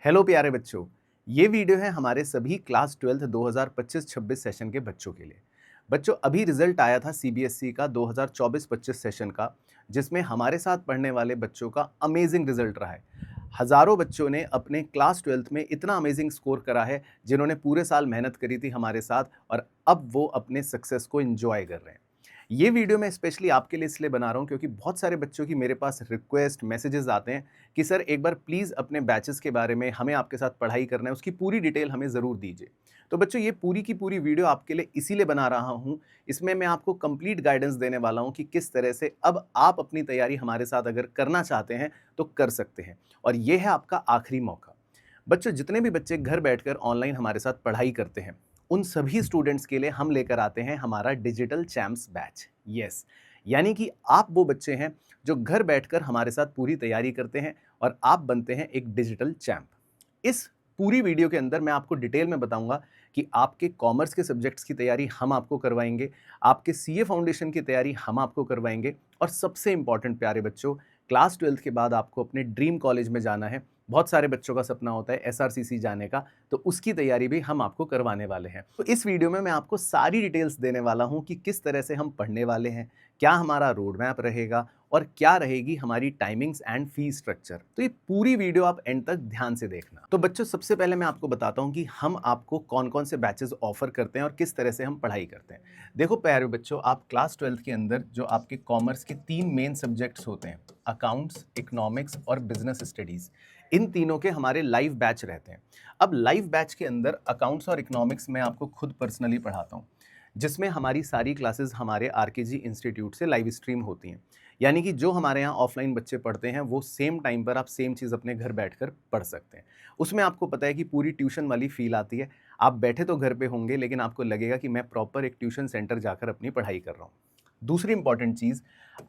Hello प्यारे बच्चों, ये वीडियो है हमारे सभी क्लास 12th 2025-26 सेशन के बच्चों के लिए। बच्चों, अभी रिजल्ट आया था सीबीएसई का 2024-25 सेशन का, जिसमें हमारे साथ पढ़ने वाले बच्चों का अमेजिंग रिजल्ट रहा है। हज़ारों बच्चों ने अपने क्लास 12th में इतना अमेजिंग स्कोर करा है, जिन्होंने पूरे साल मेहनत करी थी हमारे साथ और अब वो अपने सक्सेस को एंजॉय कर रहे हैं। ये वीडियो मैं स्पेशली आपके लिए इसलिए बना रहा हूँ क्योंकि बहुत सारे बच्चों की मेरे पास रिक्वेस्ट मैसेजेस आते हैं कि सर एक बार प्लीज़ अपने बैचेस के बारे में, हमें आपके साथ पढ़ाई करना है, उसकी पूरी डिटेल हमें ज़रूर दीजिए। तो बच्चों, ये पूरी की पूरी वीडियो आपके लिए इसीलिए बना रहा हूँ, इसमें मैं आपको कंप्लीट गाइडेंस देने वाला हूँ कि किस तरह से अब आप अपनी तैयारी हमारे साथ अगर करना चाहते हैं तो कर सकते हैं, और ये है आपका आखिरी मौका। बच्चों, जितने भी बच्चे घर बैठकर ऑनलाइन हमारे साथ पढ़ाई करते हैं, उन सभी स्टूडेंट्स के लिए हम लेकर आते हैं हमारा डिजिटल चैम्प्स बैच। यस, यानी कि आप वो बच्चे हैं जो घर बैठकर हमारे साथ पूरी तैयारी करते हैं और आप बनते हैं एक डिजिटल चैम्प। इस पूरी वीडियो के अंदर मैं आपको डिटेल में बताऊंगा कि आपके कॉमर्स के सब्जेक्ट्स की तैयारी हम आपको करवाएंगे, आपके सीए फाउंडेशन की तैयारी हम आपको करवाएंगे, और सबसे इंपॉर्टेंट प्यारे बच्चों, क्लास 12th के बाद आपको अपने ड्रीम कॉलेज में जाना है। बहुत सारे बच्चों का सपना होता है एसआरसीसी जाने का, तो उसकी तैयारी भी हम आपको करवाने वाले हैं। तो इस वीडियो में मैं आपको सारी डिटेल्स देने वाला हूं कि किस तरह से हम पढ़ने वाले हैं, क्या हमारा रोड मैप रहेगा और क्या रहेगी हमारी टाइमिंग्स एंड फी स्ट्रक्चर। तो ये पूरी वीडियो आप एंड तक ध्यान से देखना। तो बच्चों, सबसे पहले मैं आपको बताता हूं कि हम आपको कौन कौन से बैचेस ऑफर करते हैं और किस तरह से हम पढ़ाई करते हैं। देखो प्यारे बच्चों, आप क्लास 12th के अंदर जो आपके कॉमर्स के 3 मेन सब्जेक्ट्स होते हैं, अकाउंट्स, इकोनॉमिक्स और बिजनेस स्टडीज, इन तीनों के हमारे लाइव बैच रहते हैं। अब लाइव बैच के अंदर अकाउंट्स और इकोनॉमिक्स मैं आपको खुद पर्सनली पढ़ाता हूँ, जिसमें हमारी सारी क्लासेस हमारे आरकेजी इंस्टीट्यूट से लाइव स्ट्रीम होती हैं। यानी कि जो हमारे यहाँ ऑफलाइन बच्चे पढ़ते हैं वो सेम टाइम पर आप सेम चीज़ अपने घर बैठकर पढ़ सकते हैं। उसमें आपको पता है कि पूरी ट्यूशन वाली फील आती है। आप बैठे तो घर पे होंगे, लेकिन आपको लगेगा कि मैं प्रॉपर एक ट्यूशन सेंटर जाकर अपनी पढ़ाई कर रहा हूँ। दूसरी इंपॉर्टेंट चीज़,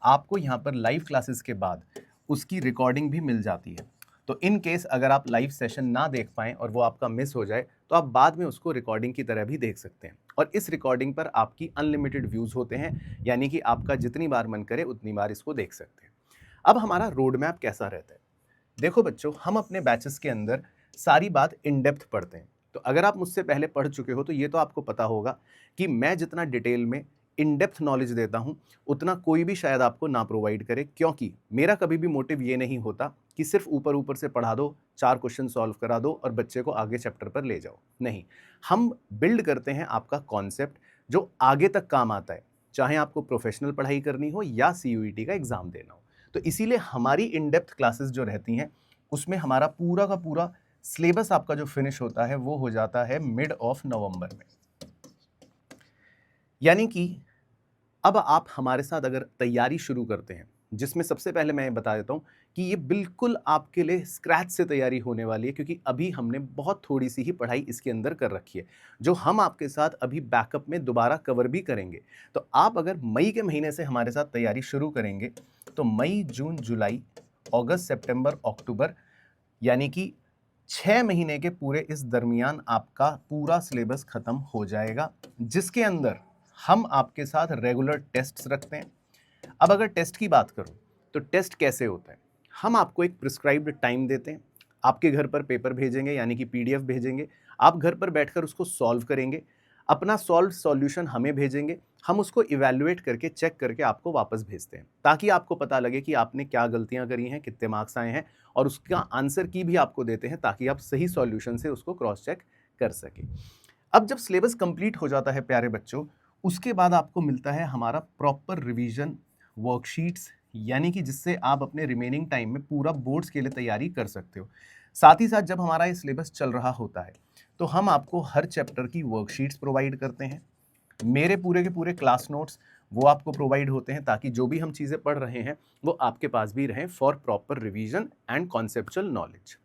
आपको यहाँ पर लाइव क्लासेस के बाद उसकी रिकॉर्डिंग भी मिल जाती है। तो इन केस अगर आप लाइव सेशन ना देख पाएँ और वो आपका मिस हो जाए, तो आप बाद में उसको रिकॉर्डिंग की तरह भी देख सकते हैं, और इस रिकॉर्डिंग पर आपकी अनलिमिटेड व्यूज़ होते हैं, यानी कि आपका जितनी बार मन करे उतनी बार इसको देख सकते हैं। अब हमारा रोड मैप कैसा रहता है? देखो बच्चों, हम अपने बैचेस के अंदर सारी बात इन डेप्थ पढ़ते हैं। तो अगर आप मुझसे पहले पढ़ चुके हो तो ये तो आपको पता होगा कि मैं जितना डिटेल में इन डेप्थ नॉलेज देता हूँ, उतना कोई भी शायद आपको ना प्रोवाइड करे, क्योंकि मेरा कभी भी मोटिव ये नहीं होता कि सिर्फ ऊपर ऊपर से पढ़ा दो, 4 क्वेश्चन सॉल्व करा दो और बच्चे को आगे चैप्टर पर ले जाओ। नहीं, हम बिल्ड करते हैं आपका कॉन्सेप्ट जो आगे तक काम आता है, चाहे आपको प्रोफेशनल पढ़ाई करनी हो या सीयूईटी का एग्जाम देना हो। तो इसीलिए हमारी इन डेप्थ क्लासेस जो रहती हैं, उसमें हमारा पूरा का पूरा सिलेबस आपका जो फिनिश होता है वो हो जाता है मिड ऑफ नवंबर में। यानी कि अब आप हमारे साथ अगर तैयारी शुरू करते हैं, जिसमें सबसे पहले मैं बता देता हूं कि ये बिल्कुल आपके लिए स्क्रैच से तैयारी होने वाली है, क्योंकि अभी हमने बहुत थोड़ी सी ही पढ़ाई इसके अंदर कर रखी है, जो हम आपके साथ अभी बैकअप में दोबारा कवर भी करेंगे। तो आप अगर मई के महीने से हमारे साथ तैयारी शुरू करेंगे, तो मई, जून, जुलाई, अगस्त, सितंबर, अक्टूबर, यानी कि 6 महीने के पूरे इस दरमियान आपका पूरा सिलेबस खत्म हो जाएगा, जिसके अंदर हम आपके साथ रेगुलर टेस्ट्स रखते हैं। अब अगर टेस्ट की बात करूं, तो टेस्ट कैसे होता है? हम आपको एक प्रिस्क्राइब्ड टाइम देते हैं, आपके घर पर पेपर भेजेंगे, यानी कि पीडीएफ भेजेंगे, आप घर पर बैठकर उसको सॉल्व करेंगे, अपना सॉल्व सॉल्यूशन हमें भेजेंगे, हम उसको इवैल्यूएट करके चेक करके आपको वापस भेजते हैं, ताकि आपको पता लगे कि आपने क्या गलतियां करी हैं, कितने मार्क्स आए हैं, और उसका आंसर की भी आपको देते हैं, ताकि आप सही सॉल्यूशन से उसको क्रॉस चेक कर सके। अब जब सिलेबस कंप्लीट हो जाता है प्यारे बच्चों, उसके बाद आपको मिलता है हमारा प्रॉपर रिवीजन वर्कशीट्स, यानी कि जिससे आप अपने रिमेनिंग टाइम में पूरा बोर्ड्स के लिए तैयारी कर सकते हो। साथ ही साथ जब हमारा ये सिलेबस चल रहा होता है, तो हम आपको हर चैप्टर की वर्कशीट्स प्रोवाइड करते हैं। मेरे पूरे के पूरे क्लास नोट्स वो आपको प्रोवाइड होते हैं, ताकि जो भी हम चीज़ें पढ़ रहे हैं वो आपके पास भी रहें for proper revision and conceptual knowledge.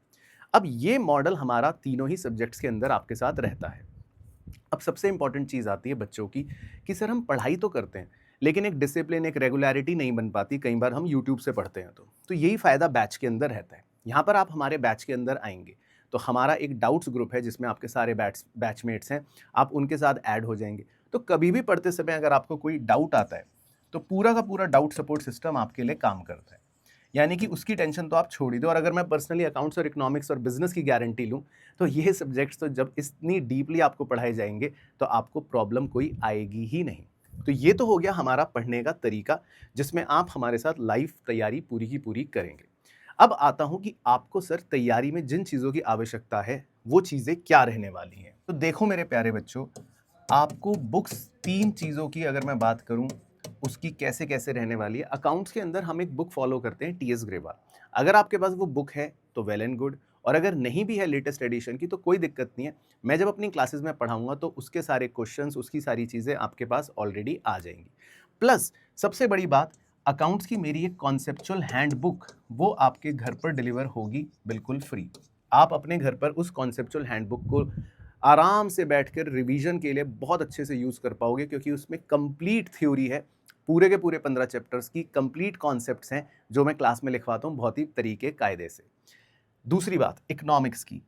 अब ये मॉडल हमारा तीनों ही सब्जेक्ट्स के अंदर आपके साथ रहता है। अब सबसे इंपॉर्टेंट चीज़ आती है बच्चों की कि सर हम पढ़ाई तो करते हैं, लेकिन एक डिसिप्लिन, एक रेगुलरिटी नहीं बन पाती, कई बार हम यूट्यूब से पढ़ते हैं। तो यही फ़ायदा बैच के अंदर रहता है। यहाँ पर आप हमारे बैच के अंदर आएंगे तो हमारा एक डाउट्स ग्रुप है, जिसमें आपके सारे बैचमेट्स हैं, आप उनके साथ ऐड हो जाएंगे। तो कभी भी पढ़ते समय अगर आपको कोई डाउट आता है, तो पूरा का पूरा डाउट सपोर्ट सिस्टम आपके लिए काम करता है। यानी कि उसकी टेंशन तो आप छोड़ ही दो। और अगर मैं पर्सनली अकाउंट्स और इकोनॉमिक्स और बिजनेस की गारंटी लूँ, तो ये सब्जेक्ट्स तो जब इतनी डीपली आपको पढ़ाए जाएंगे तो आपको प्रॉब्लम कोई आएगी ही नहीं। तो ये तो हो गया हमारा पढ़ने का तरीका, जिसमें आप हमारे साथ लाइव तैयारी पूरी की पूरी करेंगे। अब आता हूं कि आपको सर तैयारी में जिन चीज़ों की आवश्यकता है वो चीज़ें क्या रहने वाली हैं। तो देखो मेरे प्यारे बच्चों, आपको बुक्स 3 चीज़ों की अगर मैं बात करूं उसकी कैसे कैसे रहने वाली है। अकाउंट्स के अंदर हम एक बुक फॉलो करते हैं, टीएस ग्रेवाल। अगर आपके पास वो बुक है तो वेल एंड गुड, और अगर नहीं भी है लेटेस्ट एडिशन की तो कोई दिक्कत नहीं है। मैं जब अपनी क्लासेस में पढ़ाऊंगा तो उसके सारे क्वेश्चंस, उसकी सारी चीज़ें आपके पास ऑलरेडी आ जाएंगी। प्लस सबसे बड़ी बात, अकाउंट्स की मेरी एक कॉन्सेप्चुअल हैंडबुक वो आपके घर पर डिलीवर होगी बिल्कुल फ्री। आप अपने घर पर उस कॉन्सेप्चुअल हैंडबुक को आराम से बैठकर रिवीजन के लिए बहुत अच्छे से यूज़ कर पाओगे, क्योंकि उसमें कंप्लीट थ्योरी है, पूरे के पूरे 15 चैप्टर्स की कंप्लीट कॉन्सेप्ट्स हैं जो मैं क्लास में लिखवाता हूँ बहुत ही तरीके कायदे से। दूसरी बात, इकोनॉमिक्स की।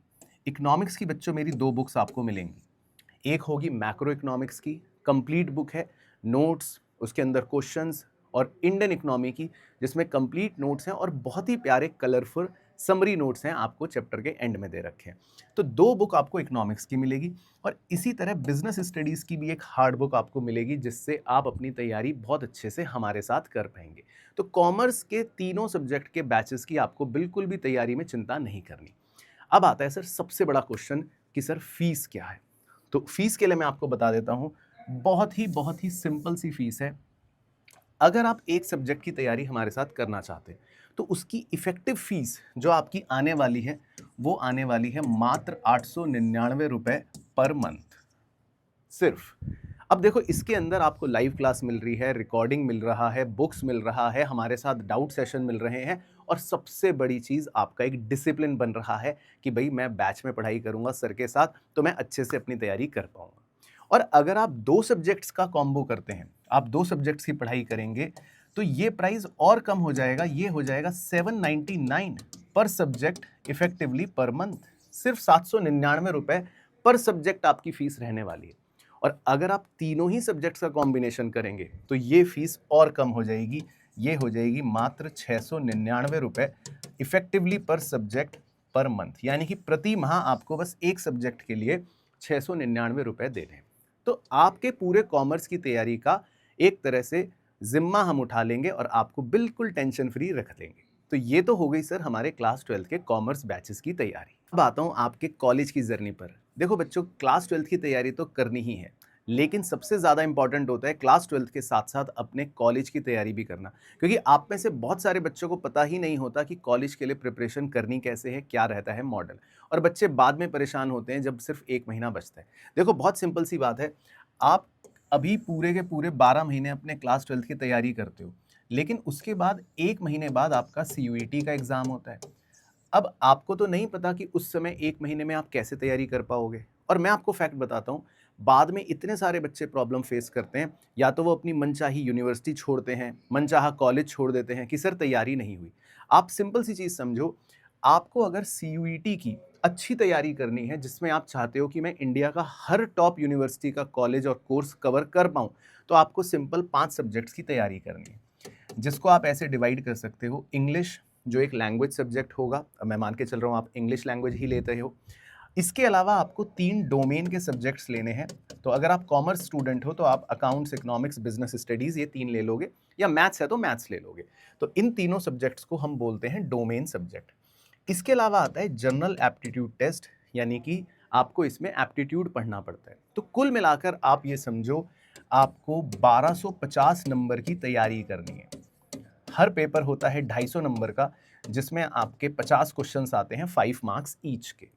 इकोनॉमिक्स की बच्चों मेरी 2 बुक्स आपको मिलेंगी। एक होगी मैक्रो इकोनॉमिक्स की, कंप्लीट बुक है, नोट्स, उसके अंदर क्वेश्चंस, और इंडियन इकोनॉमी की, जिसमें कंप्लीट नोट्स हैं और बहुत ही प्यारे कलरफुल समरी नोट्स हैं आपको चैप्टर के एंड में दे रखे हैं। तो 2 बुक आपको इकोनॉमिक्स की मिलेगी, और इसी तरह बिजनेस स्टडीज़ की भी एक हार्ड बुक आपको मिलेगी, जिससे आप अपनी तैयारी बहुत अच्छे से हमारे साथ कर पाएंगे। तो कॉमर्स के तीनों सब्जेक्ट के बैचेस की आपको बिल्कुल भी तैयारी में चिंता नहीं करनी। अब आता है सर सबसे बड़ा क्वेश्चन कि सर फीस क्या है। तो फीस के लिए मैं आपको बता देता हूँ, बहुत ही सिंपल सी फीस है। अगर आप एक सब्जेक्ट की तैयारी हमारे साथ करना चाहते हैं तो उसकी इफेक्टिव फीस जो आपकी आने वाली है वो आने वाली है मात्र 899 रुपए पर मंथ सिर्फ। अब देखो, इसके अंदर आपको लाइव क्लास मिल रही है, रिकॉर्डिंग मिल रहा है, बुक्स मिल रहा है, हमारे साथ डाउट सेशन मिल रहे हैं, और सबसे बड़ी चीज़ आपका एक डिसिप्लिन बन रहा है कि भाई मैं बैच में पढ़ाई करूंगा सर के साथ तो मैं अच्छे से अपनी तैयारी कर पाऊंगा। और अगर आप 2 सब्जेक्ट्स का कॉम्बो करते हैं, आप 2 सब्जेक्ट्स की पढ़ाई करेंगे तो ये प्राइस और कम हो जाएगा, ये हो जाएगा 799 पर सब्जेक्ट इफेक्टिवली पर मंथ। सिर्फ 799 रुपए पर सब्जेक्ट आपकी फीस रहने वाली है। और अगर आप तीनों ही सब्जेक्ट्स का कॉम्बिनेशन करेंगे तो ये फीस और कम हो जाएगी, ये हो जाएगी मात्र 699 रुपए इफेक्टिवली पर सब्जेक्ट पर मंथ। यानी कि प्रति माह आपको बस एक सब्जेक्ट के लिए 699 रुपए देने हैं। तो आपके पूरे कॉमर्स की तैयारी का एक तरह से जिम्मा हम उठा लेंगे और आपको बिल्कुल टेंशन फ्री रख देंगे। तो ये तो हो गई सर हमारे क्लास 12 के कॉमर्स बैचेस की तैयारी। अब आता हूँ आपके कॉलेज की जर्नी पर। देखो बच्चों, क्लास 12 की तैयारी तो करनी ही है, लेकिन सबसे ज़्यादा इंपॉर्टेंट होता है क्लास 12 के साथ साथ अपने कॉलेज की तैयारी भी करना, क्योंकि आप में से बहुत सारे बच्चों को पता ही नहीं होता कि कॉलेज के लिए प्रिपरेशन करनी कैसे है, क्या रहता है मॉडल। और बच्चे बाद में परेशान होते हैं जब सिर्फ 1 महीना बचता है। देखो बहुत सिंपल सी बात है, आप अभी पूरे के पूरे 12 महीने अपने क्लास 12 की तैयारी करते हो, लेकिन उसके बाद 1 महीने बाद आपका सीयूईटी का एग्ज़ाम होता है। अब आपको तो नहीं पता कि उस समय 1 महीने में आप कैसे तैयारी कर पाओगे। और मैं आपको फैक्ट बताता हूँ, बाद में इतने सारे बच्चे प्रॉब्लम फेस करते हैं, या तो वो अपनी मनचाही यूनिवर्सिटी छोड़ते हैं, मनचाहा कॉलेज छोड़ देते हैं कि सर तैयारी नहीं हुई। आप सिंपल सी चीज़ समझो, आपको अगर सीयूईटी की अच्छी तैयारी करनी है, जिसमें आप चाहते हो कि मैं इंडिया का हर टॉप यूनिवर्सिटी का कॉलेज और कोर्स कवर कर पाऊँ, तो आपको सिंपल 5 सब्जेक्ट्स की तैयारी करनी है, जिसको आप ऐसे डिवाइड कर सकते हो। इंग्लिश जो एक लैंग्वेज सब्जेक्ट होगा, अब मैं मान के चल रहा हूँ आप इंग्लिश लैंग्वेज ही लेते हो। इसके अलावा आपको 3 डोमेन के सब्जेक्ट्स लेने हैं। तो अगर आप कॉमर्स स्टूडेंट हो तो आप अकाउंट्स, इकोनॉमिक्स, बिजनेस स्टडीज़ ये 3 ले लोगे, या मैथ्स है तो मैथ्स ले लोगे। तो इन तीनों सब्जेक्ट्स को हम बोलते हैं डोमेन सब्जेक्ट। इसके अलावा आता है जनरल एप्टीट्यूड टेस्ट, यानी कि आपको इसमें एप्टीट्यूड पढ़ना पड़ता है। तो कुल मिलाकर आप ये समझो, आपको 1250 नंबर की तैयारी करनी है। हर पेपर होता है 250 नंबर का, जिसमें आपके 50 क्वेश्चंस आते हैं 5 मार्क्स ईच के।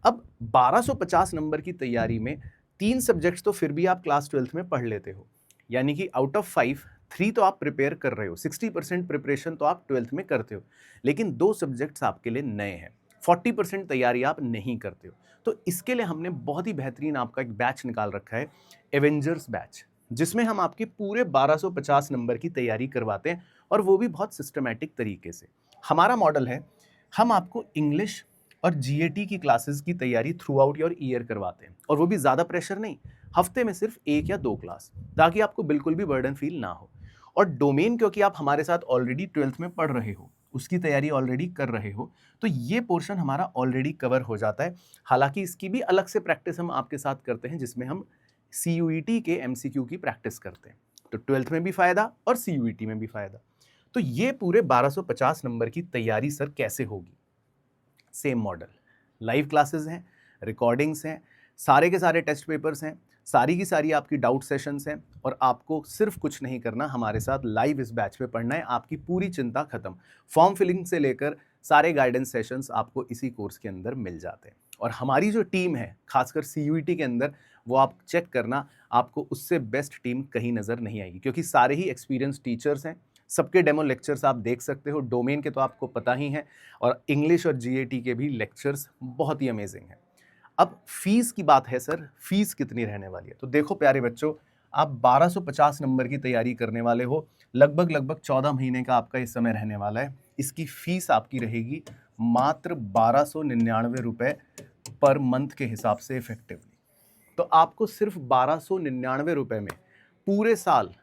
अब 1250 नंबर की तैयारी में 3 सब्जेक्ट्स तो फिर भी आप क्लास 12th में पढ़ लेते हो, यानी कि आउट ऑफ 5 3 तो आप प्रिपेयर कर रहे हो, 60% प्रिपरेशन तो आप 12th में करते हो, लेकिन 2 सब्जेक्ट्स आपके लिए नए हैं, 40% तैयारी आप नहीं करते हो। तो इसके लिए हमने बहुत ही बेहतरीन आपका एक बैच निकाल रखा है, एवेंजर्स बैच, जिसमें हम आपके पूरे 1250 नंबर की तैयारी करवाते हैं, और वो भी बहुत सिस्टमैटिक तरीके से। हमारा मॉडल है, हम आपको इंग्लिश और जीएटी की क्लासेस की तैयारी थ्रू आउट योर ईयर करवाते हैं, और वो भी ज़्यादा प्रेशर नहीं, हफ्ते में सिर्फ 1 या 2 क्लास, ताकि आपको बिल्कुल भी बर्डन फील ना हो। और डोमेन क्योंकि आप हमारे साथ ऑलरेडी 12th में पढ़ रहे हो, उसकी तैयारी ऑलरेडी कर रहे हो, तो ये पोर्शन हमारा ऑलरेडी कवर हो जाता है। हालांकि इसकी भी अलग से प्रैक्टिस हम आपके साथ करते हैं, जिसमें हम CUET के MCQ की प्रैक्टिस करते हैं। तो 12th में भी फायदा और CUET में भी फायदा। तो ये पूरे 1250 नंबर की तैयारी सर कैसे होगी? सेम मॉडल, लाइव क्लासेस हैं, रिकॉर्डिंग्स हैं, सारे के सारे टेस्ट पेपर्स हैं, सारी की सारी आपकी डाउट सेशंस हैं, और आपको सिर्फ कुछ नहीं करना, हमारे साथ लाइव इस बैच में पढ़ना है। आपकी पूरी चिंता खत्म। फॉर्म फिलिंग से लेकर सारे गाइडेंस सेशंस आपको इसी कोर्स के अंदर मिल जाते हैं। और हमारी जो टीम है, खासकर CUET के अंदर, वो आप चेक करना, आपको उससे बेस्ट टीम कहीं नज़र नहीं आएगी, क्योंकि सारे ही एक्सपीरियंस टीचर्स हैं। सबके डेमो लेक्चर्स आप देख सकते हो, डोमेन के तो आपको पता ही है, और इंग्लिश और GAT के भी लेक्चर्स बहुत ही अमेजिंग हैं। अब फीस की बात है सर, फीस कितनी रहने वाली है? तो देखो प्यारे बच्चों, आप 1250 नंबर की तैयारी करने वाले हो, लगभग 14 महीने का आपका इस समय रहने वाला है। इसकी फीस आपकी रहेगी मात्र 1299 रुपए पर मंथ के हिसाब से इफेक्टिवली। तो आपको सिर्फ 1299 रुपए में पूरे साल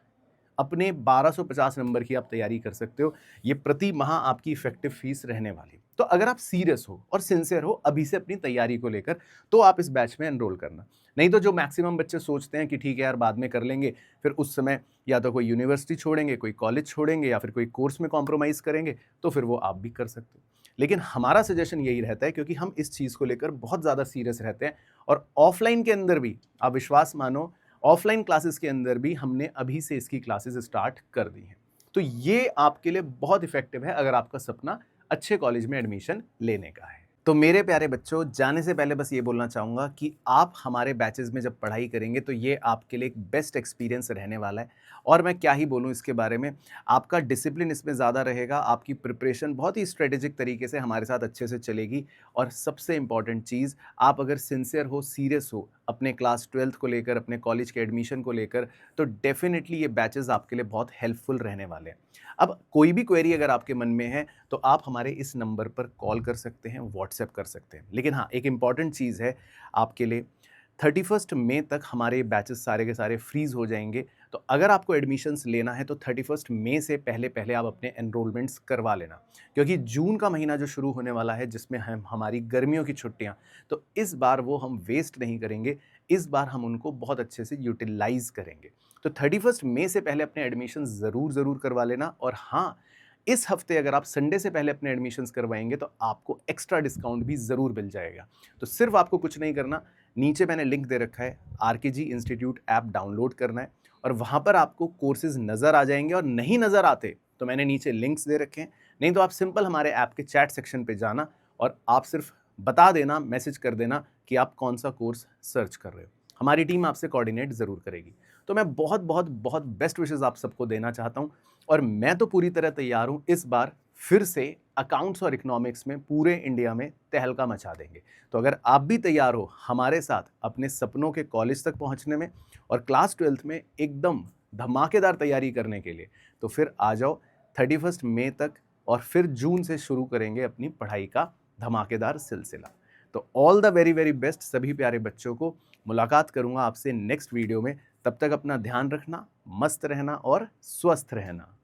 अपने 1250 नंबर की आप तैयारी कर सकते हो। ये प्रति माह आपकी इफेक्टिव फीस रहने वाली। तो अगर आप सीरियस हो और सिंसियर हो अभी से अपनी तैयारी को लेकर, तो आप इस बैच में एनरोल करना। नहीं तो जो मैक्सिमम बच्चे सोचते हैं कि ठीक है यार बाद में कर लेंगे, फिर उस समय या तो कोई यूनिवर्सिटी छोड़ेंगे, कोई कॉलेज छोड़ेंगे, या फिर कोई कोर्स में कॉम्प्रोमाइज़ करेंगे, तो फिर वो आप भी कर सकते हो। लेकिन हमारा सजेशन यही रहता है, क्योंकि हम इस चीज़ को लेकर बहुत ज़्यादा सीरियस रहते हैं, और ऑफलाइन के अंदर भी आप विश्वास मानो, ऑफलाइन क्लासेस के अंदर भी हमने अभी से इसकी क्लासेस स्टार्ट कर दी हैं। तो ये आपके लिए बहुत इफेक्टिव है अगर आपका सपना अच्छे कॉलेज में एडमिशन लेने का है। तो मेरे प्यारे बच्चों, जाने से पहले बस ये बोलना चाहूँगा कि आप हमारे बैचेज़ में जब पढ़ाई करेंगे तो ये आपके लिए एक बेस्ट एक्सपीरियंस रहने वाला है। और मैं क्या ही बोलूँ इसके बारे में, आपका डिसिप्लिन इसमें ज़्यादा रहेगा, आपकी प्रिपरेशन बहुत ही स्ट्रेटेजिक तरीके से हमारे साथ अच्छे से चलेगी, और सबसे इम्पॉर्टेंट चीज़, आप अगर सिंसियर हो, सीरियस हो अपने क्लास 12th को लेकर, अपने कॉलेज के एडमिशन को लेकर, तो डेफिनेटली ये बैचेज़ आपके लिए बहुत हेल्पफुल रहने वाले हैं। अब कोई भी क्वेरी अगर आपके मन में है तो आप हमारे इस नंबर पर कॉल कर सकते हैं, व्हाट्सएप कर सकते हैं। लेकिन हाँ, एक इम्पॉर्टेंट चीज़ है आपके लिए, 31 मई तक हमारे बैचेस सारे के सारे फ्रीज़ हो जाएंगे। तो अगर आपको एडमिशन्स लेना है तो 31 मई से पहले पहले आप अपने एनरोलमेंट्स करवा लेना, क्योंकि जून का महीना जो शुरू होने वाला है, जिसमें हम हमारी गर्मियों की छुट्टियां, तो इस बार वो हम वेस्ट नहीं करेंगे, इस बार हम उनको बहुत अच्छे से यूटिलाइज करेंगे। तो 31 मई से पहले अपने एडमिशन ज़रूर करवा लेना। और हाँ, इस हफ्ते अगर आप संडे से पहले अपने एडमिशन्स करवाएंगे तो आपको एक्स्ट्रा डिस्काउंट भी ज़रूर मिल जाएगा। तो सिर्फ आपको कुछ नहीं करना, नीचे मैंने लिंक दे रखा है, RKG इंस्टीट्यूट ऐप डाउनलोड करना है, और वहाँ पर आपको कोर्सेज नज़र आ जाएंगे। और नहीं नज़र आते तो मैंने नीचे लिंक्स दे रखे हैं, नहीं तो आप सिंपल हमारे ऐप के चैट सेक्शन पे जाना, और आप सिर्फ बता देना, मैसेज कर देना कि आप कौन सा कोर्स सर्च कर रहे हो। हमारी टीम आपसे कोऑर्डिनेट ज़रूर करेगी। तो मैं बहुत बेस्ट विशेज़ आप सबको देना चाहता हूँ, और मैं तो पूरी तरह तैयार हूँ, इस बार फिर से अकाउंट्स और इकोनॉमिक्स में पूरे इंडिया में तहलका मचा देंगे। तो अगर आप भी तैयार हो हमारे साथ अपने सपनों के कॉलेज तक पहुंचने में, और क्लास 12th में एकदम धमाकेदार तैयारी करने के लिए, तो फिर आ जाओ 31 मई तक, और फिर जून से शुरू करेंगे अपनी पढ़ाई का धमाकेदार सिलसिला। तो all the very very best सभी प्यारे बच्चों को। मुलाकात करूंगा आपसे नेक्स्ट वीडियो में। तब तक अपना ध्यान रखना, मस्त रहना और स्वस्थ रहना।